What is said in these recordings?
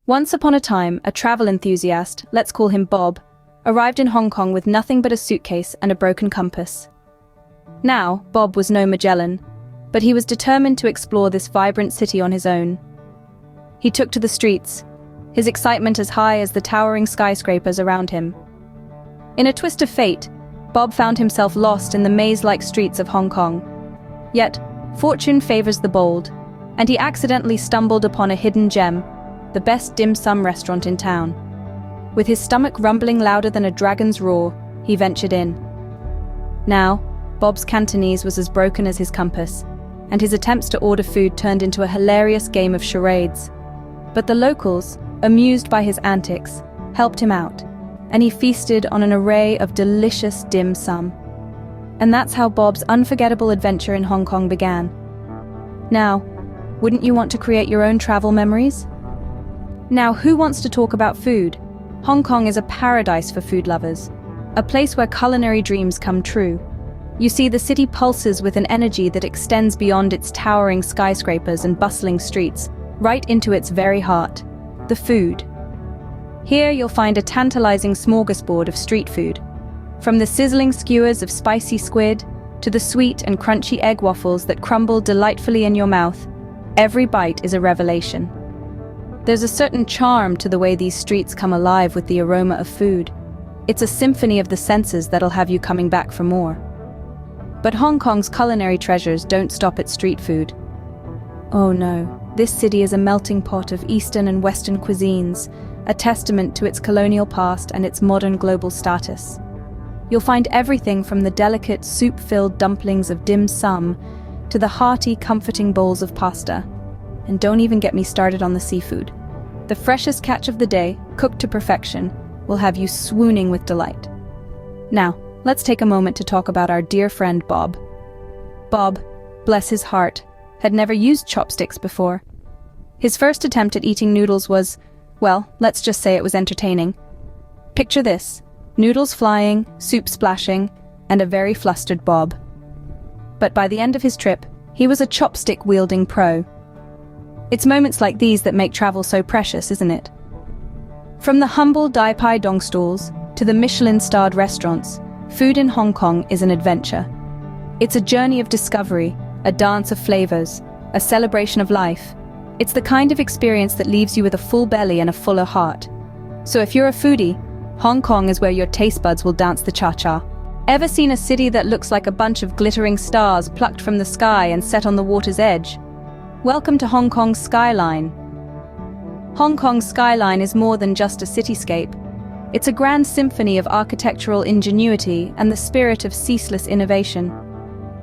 Once upon a time, a travel enthusiast, let's call him Bob, arrived in Hong Kong with nothing but a suitcase and a broken compass. Now, Bob was no Magellan, but he was determined to explore this vibrant city on his own. He took to the streets, his excitement as high as the towering skyscrapers around him. In a twist of fate, Bob found himself lost in the maze-like streets of Hong Kong. Yet, fortune favors the bold, and he accidentally stumbled upon a hidden gem, the best dim sum restaurant in town. With his stomach rumbling louder than a dragon's roar, he ventured in. Now, Bob's Cantonese was as broken as his compass, and his attempts to order food turned into a hilarious game of charades. But the locals, amused by his antics, helped him out, and he feasted on an array of delicious dim sum. And that's how Bob's unforgettable adventure in Hong Kong began. Now, wouldn't you want to create your own travel memories? Now, who wants to talk about food? Hong Kong is a paradise for food lovers, a place where culinary dreams come true. You see, the city pulses with an energy that extends beyond its towering skyscrapers and bustling streets, right into its very heart, the food. Here you'll find a tantalizing smorgasbord of street food. From the sizzling skewers of spicy squid, to the sweet and crunchy egg waffles that crumble delightfully in your mouth, every bite is a revelation. There's a certain charm to the way these streets come alive with the aroma of food. It's a symphony of the senses that'll have you coming back for more. But Hong Kong's culinary treasures don't stop at street food. Oh no, this city is a melting pot of Eastern and Western cuisines, a testament to its colonial past and its modern global status. You'll find everything from the delicate, soup-filled dumplings of dim sum to the hearty, comforting bowls of pasta. And don't even get me started on the seafood. The freshest catch of the day, cooked to perfection, will have you swooning with delight. Now, let's take a moment to talk about our dear friend Bob. Bob, bless his heart, had never used chopsticks before. His first attempt at eating noodles was, well, let's just say it was entertaining. Picture this: noodles flying, soup splashing, and a very flustered Bob. But by the end of his trip, he was a chopstick-wielding pro. It's moments like these that make travel so precious, isn't it? From the humble Dai Pai Dong stalls to the Michelin-starred restaurants, food in Hong Kong is an adventure. It's a journey of discovery, a dance of flavors, a celebration of life. It's the kind of experience that leaves you with a full belly and a fuller heart. So if you're a foodie, Hong Kong is where your taste buds will dance the cha-cha. Ever seen a city that looks like a bunch of glittering stars plucked from the sky and set on the water's edge? Welcome to Hong Kong's skyline. Hong Kong's skyline is more than just a cityscape. It's a grand symphony of architectural ingenuity and the spirit of ceaseless innovation.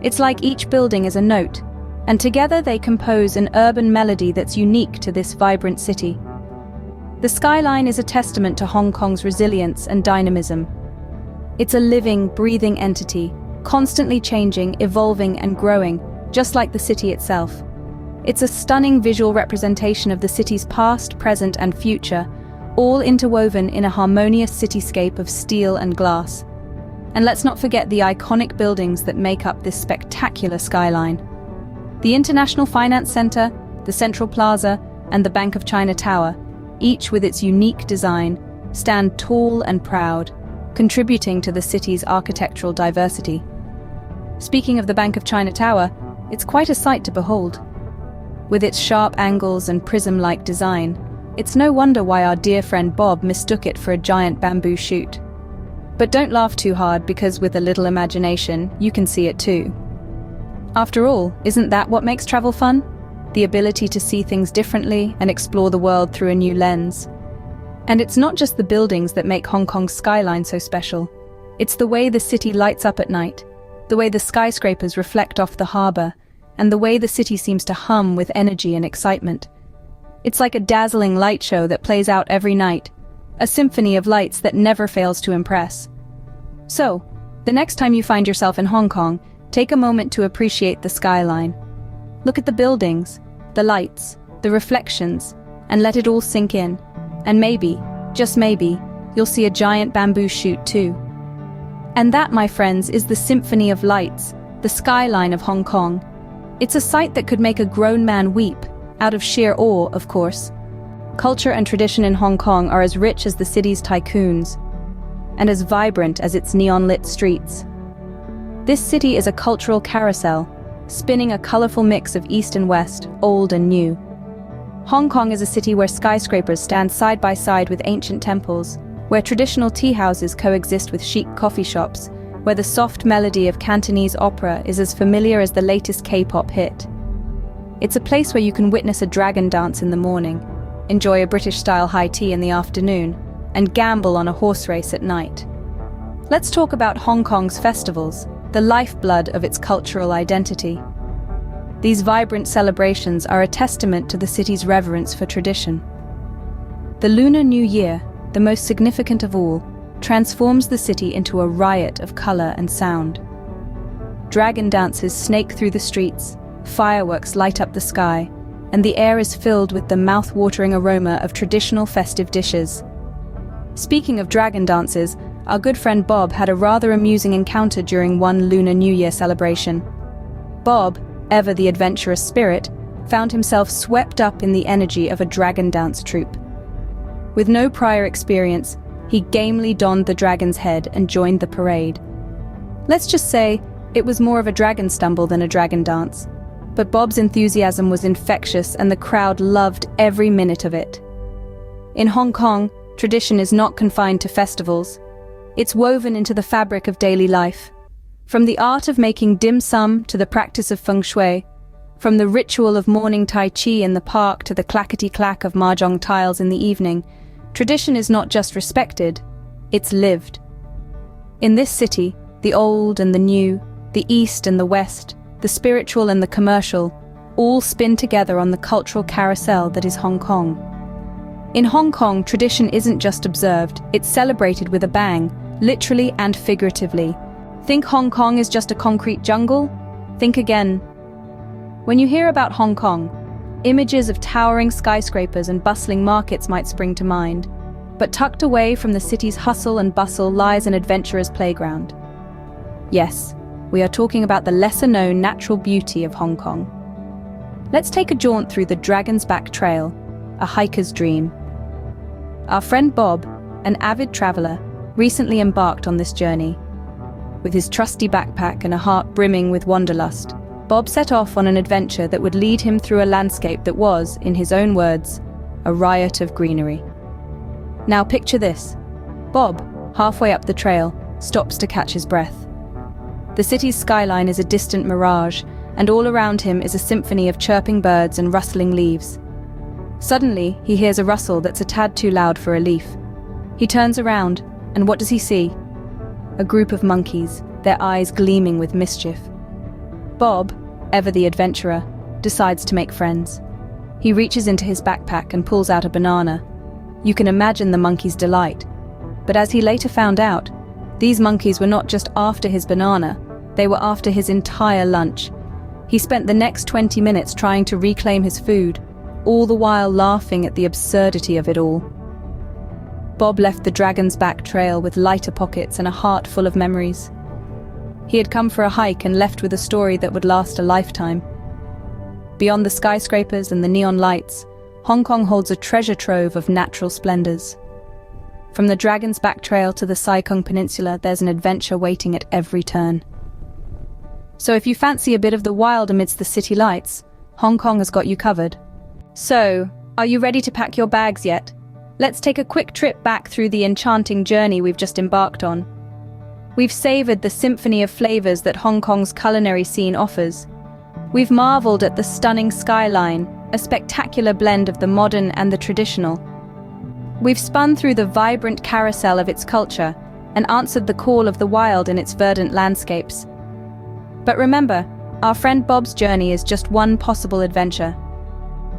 It's like each building is a note, and together they compose an urban melody that's unique to this vibrant city. The skyline is a testament to Hong Kong's resilience and dynamism. It's a living, breathing entity, constantly changing, evolving, and growing, just like the city itself. It's a stunning visual representation of the city's past, present, and future, all interwoven in a harmonious cityscape of steel and glass. And let's not forget the iconic buildings that make up this spectacular skyline. The International Finance Center, the Central Plaza, and the Bank of China Tower, each with its unique design, stand tall and proud, contributing to the city's architectural diversity. Speaking of the Bank of China Tower, it's quite a sight to behold. With its sharp angles and prism-like design, it's no wonder why our dear friend Bob mistook it for a giant bamboo shoot. But don't laugh too hard, because with a little imagination, you can see it too. After all, isn't that what makes travel fun? The ability to see things differently and explore the world through a new lens. And it's not just the buildings that make Hong Kong's skyline so special. It's the way the city lights up at night, the way the skyscrapers reflect off the harbor, and the way the city seems to hum with energy and excitement. It's like a dazzling light show that plays out every night, a symphony of lights that never fails to impress. So, the next time you find yourself in Hong Kong, take a moment to appreciate the skyline. Look at the buildings, the lights, the reflections, and let it all sink in. And maybe, just maybe, you'll see a giant bamboo shoot too. And that, my friends, is the symphony of lights, the skyline of Hong Kong. It's a sight that could make a grown man weep, out of sheer awe, of course. culture and tradition in Hong Kong are as rich as the city's tycoons, and as vibrant as its neon-lit streets. This city is a cultural carousel, spinning a colorful mix of East and West, old and new. Hong Kong is a city where skyscrapers stand side by side with ancient temples, where traditional tea houses coexist with chic coffee shops, where the soft melody of Cantonese opera is as familiar as the latest K-pop hit. It's a place where you can witness a dragon dance in the morning, enjoy a British-style high tea in the afternoon, and gamble on a horse race at night. Let's talk about Hong Kong's festivals, the lifeblood of its cultural identity. These vibrant celebrations are a testament to the city's reverence for tradition. The Lunar New Year, the most significant of all, transforms the city into a riot of color and sound. Dragon dances snake through the streets, fireworks light up the sky, and the air is filled with the mouth-watering aroma of traditional festive dishes. Speaking of dragon dances, our good friend Bob had a rather amusing encounter during one Lunar New Year celebration. Bob, ever the adventurous spirit, found himself swept up in the energy of a dragon dance troupe. With no prior experience, he gamely donned the dragon's head and joined the parade. Let's just say, it was more of a dragon stumble than a dragon dance. But Bob's enthusiasm was infectious and the crowd loved every minute of it. In Hong Kong, tradition is not confined to festivals. It's woven into the fabric of daily life. From the art of making dim sum to the practice of feng shui, from the ritual of morning tai chi in the park to the clackety-clack of mahjong tiles in the evening, tradition is not just respected, it's lived. In this city, the old and the new, the East and the West, the spiritual and the commercial, all spin together on the cultural carousel that is Hong Kong. In Hong Kong, tradition isn't just observed, it's celebrated with a bang, literally and figuratively. Think Hong Kong is just a concrete jungle? Think again. When you hear about Hong Kong, images of towering skyscrapers and bustling markets might spring to mind. But tucked away from the city's hustle and bustle lies an adventurer's playground. Yes, we are talking about the lesser-known natural beauty of Hong Kong. Let's take a jaunt through the Dragon's Back Trail, a hiker's dream. Our friend Bob, an avid traveler, recently embarked on this journey. With his trusty backpack and a heart brimming with wanderlust, Bob set off on an adventure that would lead him through a landscape that was, in his own words, a riot of greenery. Now picture this. Bob, halfway up the trail, stops to catch his breath. The city's skyline is a distant mirage, and all around him is a symphony of chirping birds and rustling leaves. Suddenly, he hears a rustle that's a tad too loud for a leaf. He turns around, and what does he see? A group of monkeys, their eyes gleaming with mischief. Bob, ever the adventurer, decides to make friends. He reaches into his backpack and pulls out a banana. You can imagine the monkey's delight. But as he later found out, these monkeys were not just after his banana, they were after his entire lunch. He spent the next 20 minutes trying to reclaim his food, all the while laughing at the absurdity of it all. Bob left the Dragon's Back Trail with lighter pockets and a heart full of memories. He had come for a hike and left with a story that would last a lifetime. Beyond the skyscrapers and the neon lights, Hong Kong holds a treasure trove of natural splendors. From the Dragon's Back Trail to the Sai Kung Peninsula, there's an adventure waiting at every turn. So if you fancy a bit of the wild amidst the city lights, Hong Kong has got you covered. So, are you ready to pack your bags yet? Let's take a quick trip back through the enchanting journey we've just embarked on. We've savored the symphony of flavors that Hong Kong's culinary scene offers. We've marveled at the stunning skyline, a spectacular blend of the modern and the traditional. We've spun through the vibrant carousel of its culture and answered the call of the wild in its verdant landscapes. But remember, our friend Bob's journey is just one possible adventure.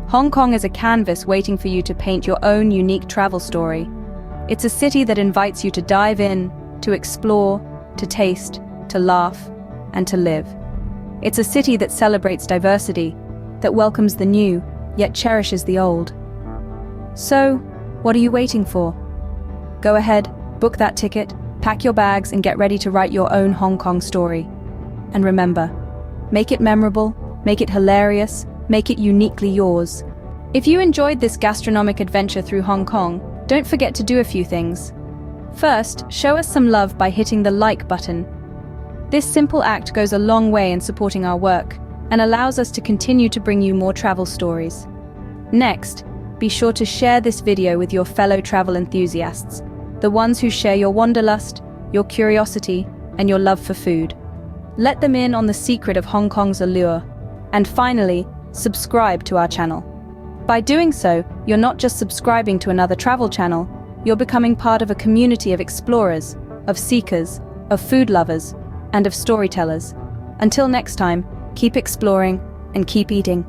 Hong Kong is a canvas waiting for you to paint your own unique travel story. It's a city that invites you to dive in, to explore, to taste, to laugh, and to live. It's a city that celebrates diversity, that welcomes the new, yet cherishes the old. So, what are you waiting for? Go ahead, book that ticket, pack your bags, and get ready to write your own Hong Kong story. And remember, make it memorable, make it hilarious, make it uniquely yours. If you enjoyed this gastronomic adventure through Hong Kong, don't forget to do a few things. First, show us some love by hitting the like button. This simple act goes a long way in supporting our work and allows us to continue to bring you more travel stories. Next, be sure to share this video with your fellow travel enthusiasts, the ones who share your wanderlust, your curiosity, and your love for food. Let them in on the secret of Hong Kong's allure. And finally, subscribe to our channel. By doing so, you're not just subscribing to another travel channel, you're becoming part of a community of explorers, of seekers, of food lovers, and of storytellers. Until next time, keep exploring and keep eating.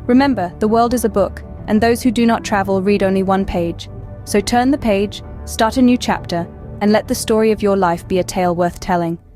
Remember, the world is a book, and those who do not travel read only one page. So turn the page, start a new chapter, and let the story of your life be a tale worth telling.